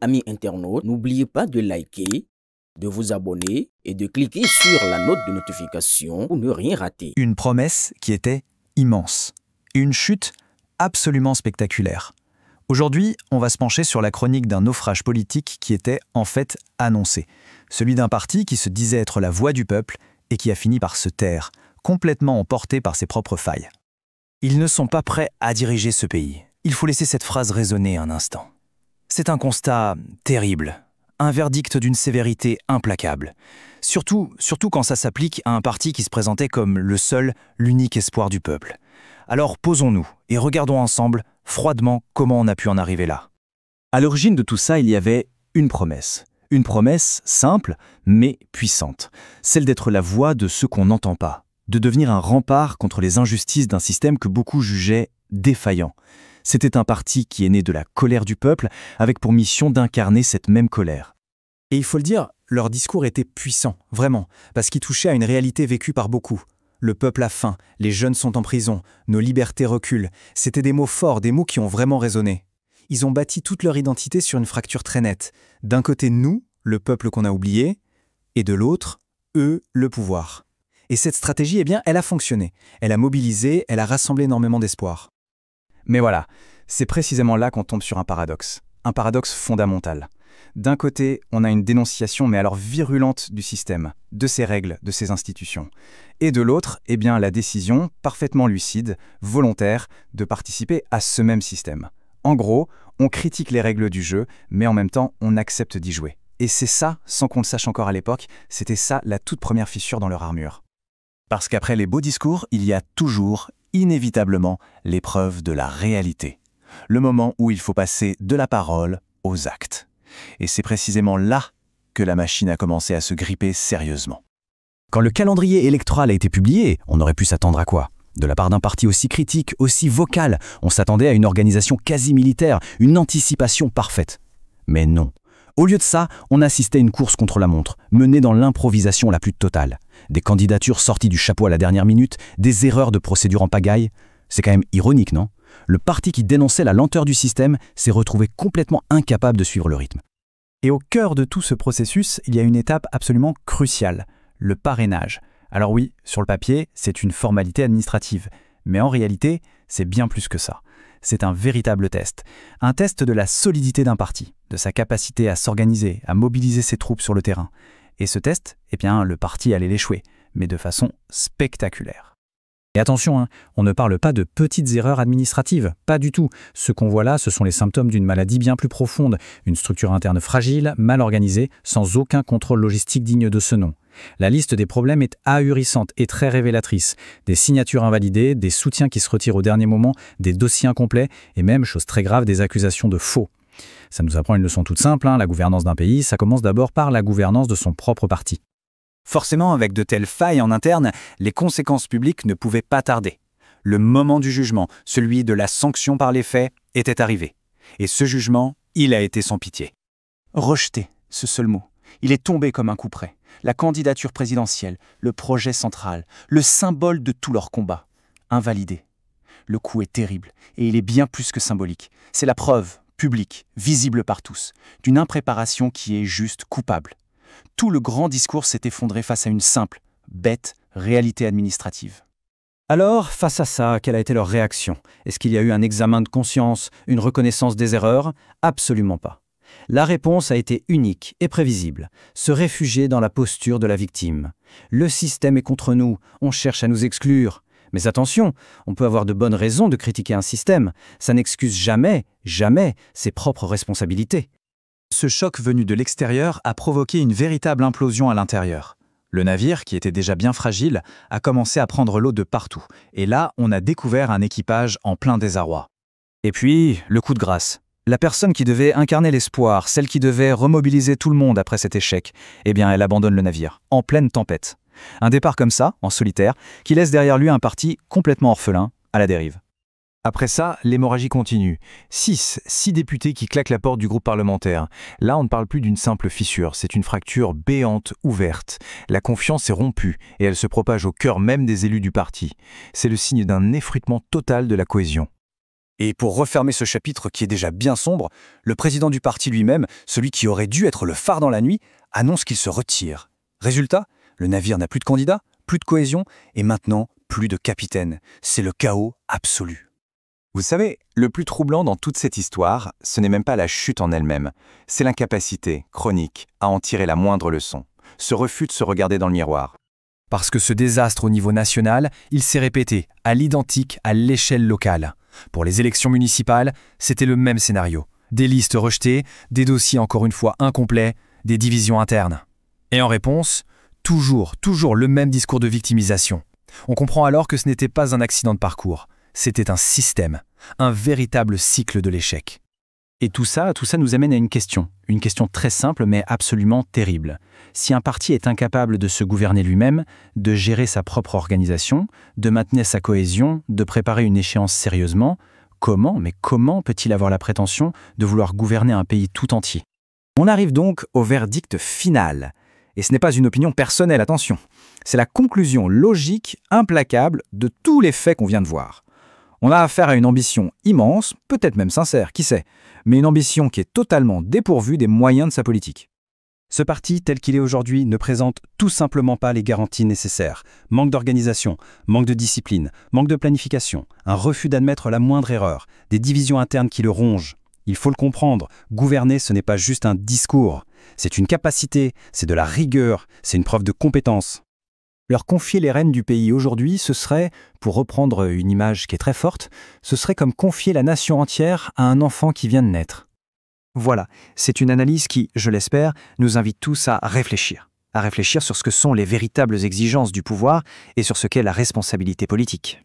Amis internautes, n'oubliez pas de liker, de vous abonner et de cliquer sur la note de notification pour ne rien rater. Une promesse qui était immense. Une chute absolument spectaculaire. Aujourd'hui, on va se pencher sur la chronique d'un naufrage politique qui était en fait annoncé. Celui d'un parti qui se disait être la voix du peuple et qui a fini par se taire, complètement emporté par ses propres failles. Ils ne sont pas prêts à diriger ce pays. Il faut laisser cette phrase résonner un instant. C'est un constat terrible, un verdict d'une sévérité implacable. Surtout quand ça s'applique à un parti qui se présentait comme le seul, l'unique espoir du peuple. Alors posons-nous et regardons ensemble, froidement, comment on a pu en arriver là. À l'origine de tout ça, il y avait une promesse. Une promesse simple, mais puissante. Celle d'être la voix de ceux qu'on n'entend pas. De devenir un rempart contre les injustices d'un système que beaucoup jugeaient défaillant. C'était un parti qui est né de la colère du peuple, avec pour mission d'incarner cette même colère. Et il faut le dire, leur discours était puissant, vraiment, parce qu'il touchait à une réalité vécue par beaucoup. Le peuple a faim, les jeunes sont en prison, nos libertés reculent. C'était des mots forts, des mots qui ont vraiment résonné. Ils ont bâti toute leur identité sur une fracture très nette. D'un côté, nous, le peuple qu'on a oublié, et de l'autre, eux, le pouvoir. Et cette stratégie, elle a fonctionné. Elle a mobilisé, elle a rassemblé énormément d'espoir. Mais voilà, c'est précisément là qu'on tombe sur un paradoxe fondamental. D'un côté, on a une dénonciation, mais alors virulente du système, de ses règles, de ses institutions. Et de l'autre, la décision, parfaitement lucide, volontaire, de participer à ce même système. En gros, on critique les règles du jeu, mais en même temps, on accepte d'y jouer. Et c'est ça, sans qu'on le sache encore à l'époque, c'était ça la toute première fissure dans leur armure. Parce qu'après les beaux discours, il y a toujours, inévitablement, l'épreuve de la réalité. Le moment où il faut passer de la parole aux actes. Et c'est précisément là que la machine a commencé à se gripper sérieusement. Quand le calendrier électoral a été publié, on aurait pu s'attendre à quoi? De la part d'un parti aussi critique, aussi vocal, on s'attendait à une organisation quasi militaire, une anticipation parfaite. Mais non. Au lieu de ça, on assistait à une course contre la montre, menée dans l'improvisation la plus totale. Des candidatures sorties du chapeau à la dernière minute, des erreurs de procédure en pagaille. C'est quand même ironique, non? Le parti qui dénonçait la lenteur du système s'est retrouvé complètement incapable de suivre le rythme. Et au cœur de tout ce processus, il y a une étape absolument cruciale, le parrainage. Alors oui, sur le papier, c'est une formalité administrative, mais en réalité, c'est bien plus que ça. C'est un véritable test. Un test de la solidité d'un parti, de sa capacité à s'organiser, à mobiliser ses troupes sur le terrain. Et ce test, le parti allait l'échouer, mais de façon spectaculaire. Et attention, on ne parle pas de petites erreurs administratives, pas du tout. Ce qu'on voit là, ce sont les symptômes d'une maladie bien plus profonde, une structure interne fragile, mal organisée, sans aucun contrôle logistique digne de ce nom. La liste des problèmes est ahurissante et très révélatrice. Des signatures invalidées, des soutiens qui se retirent au dernier moment, des dossiers incomplets et même, chose très grave, des accusations de faux. Ça nous apprend une leçon toute simple, la gouvernance d'un pays, ça commence d'abord par la gouvernance de son propre parti. Forcément, avec de telles failles en interne, les conséquences publiques ne pouvaient pas tarder. Le moment du jugement, celui de la sanction par les faits, était arrivé. Et ce jugement, il a été sans pitié. Rejeté, ce seul mot. Il est tombé comme un coup près. La candidature présidentielle, le projet central, le symbole de tout leur combat. Invalidé. Le coup est terrible, et il est bien plus que symbolique. C'est la preuve, publique, visible par tous, d'une impréparation qui est juste coupable. Tout le grand discours s'est effondré face à une simple, bête réalité administrative. Alors, face à ça, quelle a été leur réaction? Est-ce qu'il y a eu un examen de conscience, une reconnaissance des erreurs? Absolument pas. La réponse a été unique et prévisible, se réfugier dans la posture de la victime. Le système est contre nous, on cherche à nous exclure. Mais attention, on peut avoir de bonnes raisons de critiquer un système. Ça n'excuse jamais ses propres responsabilités. Ce choc venu de l'extérieur a provoqué une véritable implosion à l'intérieur. Le navire, qui était déjà bien fragile, a commencé à prendre l'eau de partout. Et là, on a découvert un équipage en plein désarroi. Et puis, le coup de grâce. La personne qui devait incarner l'espoir, celle qui devait remobiliser tout le monde après cet échec, elle abandonne le navire, en pleine tempête. Un départ comme ça, en solitaire, qui laisse derrière lui un parti complètement orphelin, à la dérive. Après ça, l'hémorragie continue. 6 députés qui claquent la porte du groupe parlementaire. Là, on ne parle plus d'une simple fissure, c'est une fracture béante, ouverte. La confiance est rompue et elle se propage au cœur même des élus du parti. C'est le signe d'un effritement total de la cohésion. Et pour refermer ce chapitre qui est déjà bien sombre, le président du parti lui-même, celui qui aurait dû être le phare dans la nuit, annonce qu'il se retire. Résultat, le navire n'a plus de candidat, plus de cohésion, et maintenant, plus de capitaine. C'est le chaos absolu. Vous savez, le plus troublant dans toute cette histoire, ce n'est même pas la chute en elle-même, c'est l'incapacité chronique à en tirer la moindre leçon, ce refus de se regarder dans le miroir. Parce que ce désastre au niveau national, il s'est répété à l'identique à l'échelle locale. Pour les élections municipales, c'était le même scénario. Des listes rejetées, des dossiers encore une fois incomplets, des divisions internes. Et en réponse, toujours le même discours de victimisation. On comprend alors que ce n'était pas un accident de parcours, c'était un système, un véritable cycle de l'échec. Et tout ça nous amène à une question très simple mais absolument terrible. Si un parti est incapable de se gouverner lui-même, de gérer sa propre organisation, de maintenir sa cohésion, de préparer une échéance sérieusement, comment peut-il avoir la prétention de vouloir gouverner un pays tout entier? On arrive donc au verdict final. Et ce n'est pas une opinion personnelle, attention. C'est la conclusion logique, implacable de tous les faits qu'on vient de voir. On a affaire à une ambition immense, peut-être même sincère, qui sait, mais une ambition qui est totalement dépourvue des moyens de sa politique. Ce parti, tel qu'il est aujourd'hui, ne présente tout simplement pas les garanties nécessaires. Manque d'organisation, manque de discipline, manque de planification, un refus d'admettre la moindre erreur, des divisions internes qui le rongent. Il faut le comprendre, gouverner, ce n'est pas juste un discours. C'est une capacité, c'est de la rigueur, c'est une preuve de compétence. Leur confier les rênes du pays aujourd'hui, ce serait, pour reprendre une image qui est très forte, ce serait comme confier la nation entière à un enfant qui vient de naître. Voilà, c'est une analyse qui, je l'espère, nous invite tous à réfléchir sur ce que sont les véritables exigences du pouvoir et sur ce qu'est la responsabilité politique.